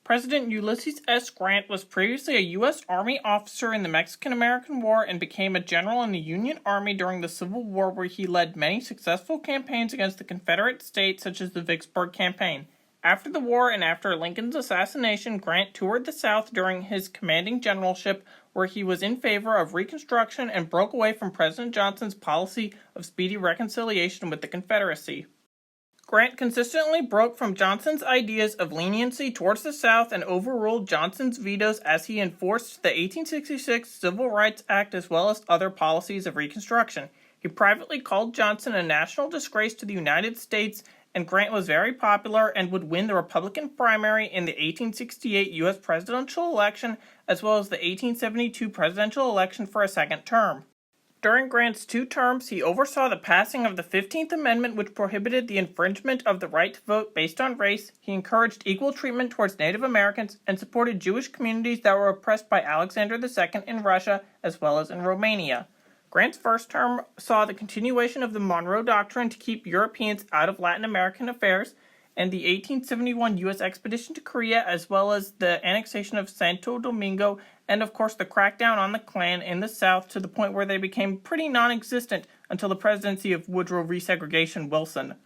President Ulysses S. Grant was previously a U.S. Army officer in the Mexican-American War and became a general in the Union Army during the Civil War, where he led many successful campaigns against the Confederate states, such as the Vicksburg Campaign. After the war and after Lincoln's assassination, Grant toured the South during his commanding generalship, where he was in favor of Reconstruction and broke away from President Johnson's policy of speedy reconciliation with the Confederacy. Grant consistently broke from Johnson's ideas of leniency towards the South and overruled Johnson's vetoes as he enforced the 1866 Civil Rights Act as well as other policies of Reconstruction. He privately called Johnson a national disgrace to the United States, and Grant was very popular and would win the Republican primary in the 1868 U.S. presidential election as well as the 1872 presidential election for a second term. During Grant's 2 terms, he oversaw the passing of the 15th Amendment, which prohibited the infringement of the right to vote based on race. He encouraged equal treatment towards Native Americans and supported Jewish communities that were oppressed by Alexander II in Russia as well as in Romania. Grant's first term saw the continuation of the Monroe Doctrine to keep Europeans out of Latin American affairs, and the 1871 U.S. expedition to Korea, as well as the annexation of Santo Domingo, and of course the crackdown on the Klan in the South to the point where they became pretty non-existent until the presidency of Woodrow Resegregation Wilson.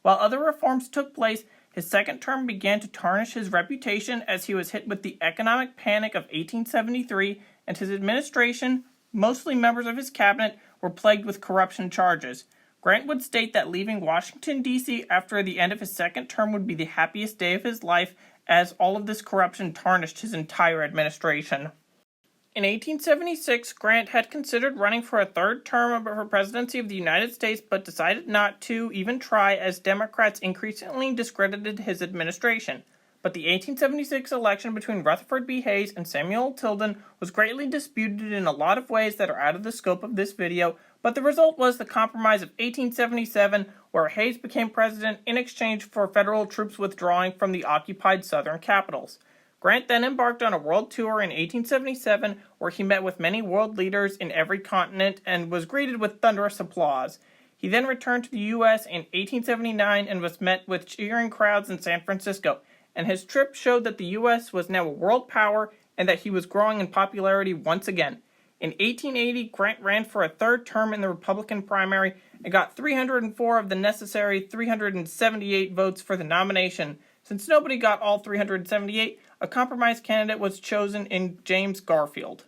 While other reforms took place, his second term began to tarnish his reputation as he was hit with the economic panic of 1873, and his administration, mostly members of his cabinet, were plagued with corruption charges. Grant would state that leaving Washington, D.C. after the end of his second term would be the happiest day of his life, as all of this corruption tarnished his entire administration. In 1876, Grant had considered running for a third term for presidency of the United States, but decided not to even try as Democrats increasingly discredited his administration. But the 1876 election between Rutherford B. Hayes and Samuel Tilden was greatly disputed in a lot of ways that are out of the scope of this video, but the result was the Compromise of 1877, where Hayes became president in exchange for federal troops withdrawing from the occupied southern capitals. Grant then embarked on a world tour in 1877, where he met with many world leaders in every continent and was greeted with thunderous applause. He then returned to the U.S. in 1879 and was met with cheering crowds in San Francisco, and his trip showed that the U.S. was now a world power and that he was growing in popularity once again. In 1880, Grant ran for a third term in the Republican primary and got 304 of the necessary 378 votes for the nomination. Since nobody got all 378, a compromise candidate was chosen in James Garfield.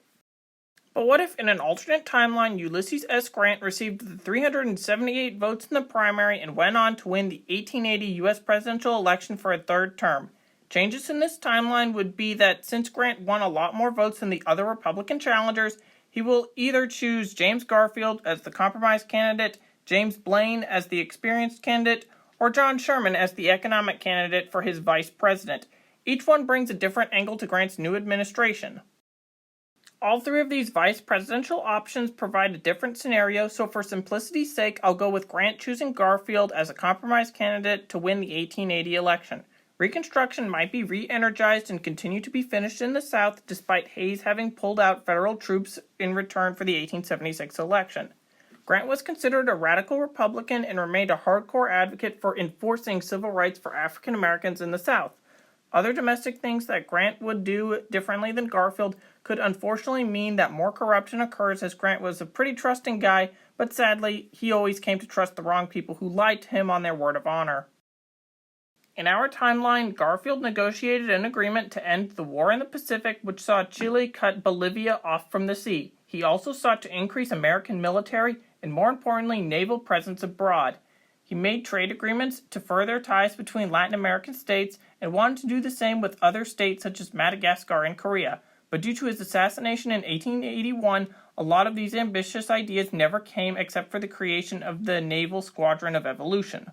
But what if in an alternate timeline, Ulysses S. Grant received the 378 votes in the primary and went on to win the 1880 U.S. presidential election for a third term? Changes in this timeline would be that since Grant won a lot more votes than the other Republican challengers, he will either choose James Garfield as the compromise candidate, James Blaine as the experienced candidate, or John Sherman as the economic candidate for his vice president. Each one brings a different angle to Grant's new administration. All 3 of these vice presidential options provide a different scenario, so for simplicity's sake, I'll go with Grant choosing Garfield as a compromise candidate to win the 1880 election. Reconstruction might be re-energized and continue to be finished in the South, despite Hayes having pulled out federal troops in return for the 1876 election. Grant was considered a radical Republican and remained a hardcore advocate for enforcing civil rights for African Americans in the South. Other domestic things that Grant would do differently than Garfield could unfortunately mean that more corruption occurs, as Grant was a pretty trusting guy, but sadly, he always came to trust the wrong people who lied to him on their word of honor. In our timeline, Garfield negotiated an agreement to end the war in the Pacific, which saw Chile cut Bolivia off from the sea. He also sought to increase American military and, more importantly, naval presence abroad. He made trade agreements to further ties between Latin American states and wanted to do the same with other states such as Madagascar and Korea. But due to his assassination in 1881, a lot of these ambitious ideas never came except for the creation of the Naval Squadron of Evolution.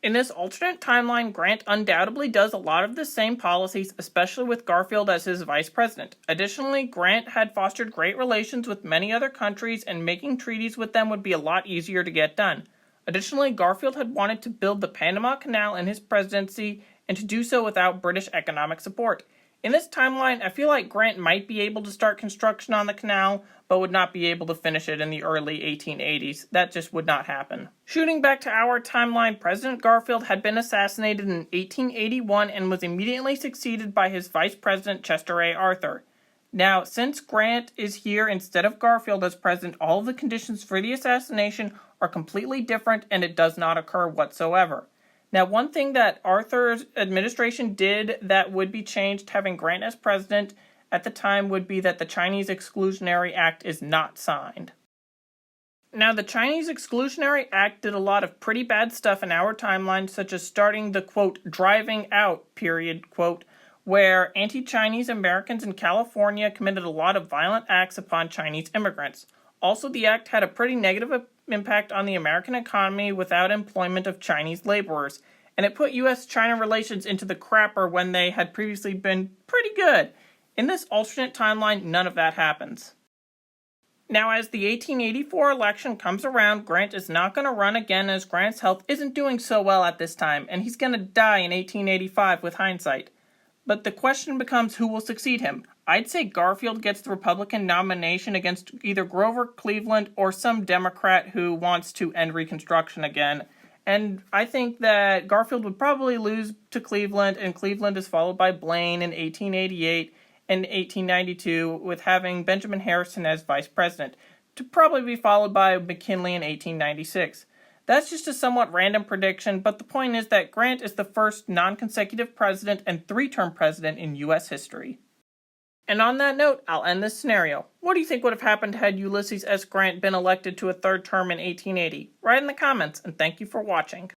In this alternate timeline, Grant undoubtedly does a lot of the same policies, especially with Garfield as his vice president. Additionally, Grant had fostered great relations with many other countries, and making treaties with them would be a lot easier to get done. Additionally, Garfield had wanted to build the Panama Canal in his presidency, and to do so without British economic support. In this timeline, I feel like Grant might be able to start construction on the canal, but would not be able to finish it in the early 1880s. That just would not happen. Shooting back to our timeline, President Garfield had been assassinated in 1881 and was immediately succeeded by his Vice President Chester A. Arthur. Now, since Grant is here instead of Garfield as president, all of the conditions for the assassination are completely different and it does not occur whatsoever. Now, one thing that Arthur's administration did that would be changed having Grant as president at the time would be that the Chinese Exclusionary Act is not signed. Now, the Chinese Exclusionary Act did a lot of pretty bad stuff in our timeline, such as starting the, quote, driving out period, quote, where anti-Chinese Americans in California committed a lot of violent acts upon Chinese immigrants. Also, the act had a pretty negative impact on the American economy without employment of Chinese laborers, and it put U.S.-China relations into the crapper when they had previously been pretty good. In this alternate timeline, none of that happens. Now, as the 1884 election comes around, Grant is not going to run again as Grant's health isn't doing so well at this time, and he's going to die in 1885 with hindsight. But the question becomes who will succeed him. I'd say Garfield gets the Republican nomination against either Grover Cleveland or some Democrat who wants to end Reconstruction again. And I think that Garfield would probably lose to Cleveland, and Cleveland is followed by Blaine in 1888 and 1892, with having Benjamin Harrison as vice president, to probably be followed by McKinley in 1896. That's just a somewhat random prediction, but the point is that Grant is the first non-consecutive president and three-term president in U.S. history. And on that note, I'll end this scenario. What do you think would have happened had Ulysses S. Grant been elected to a third term in 1880? Write in the comments, and thank you for watching.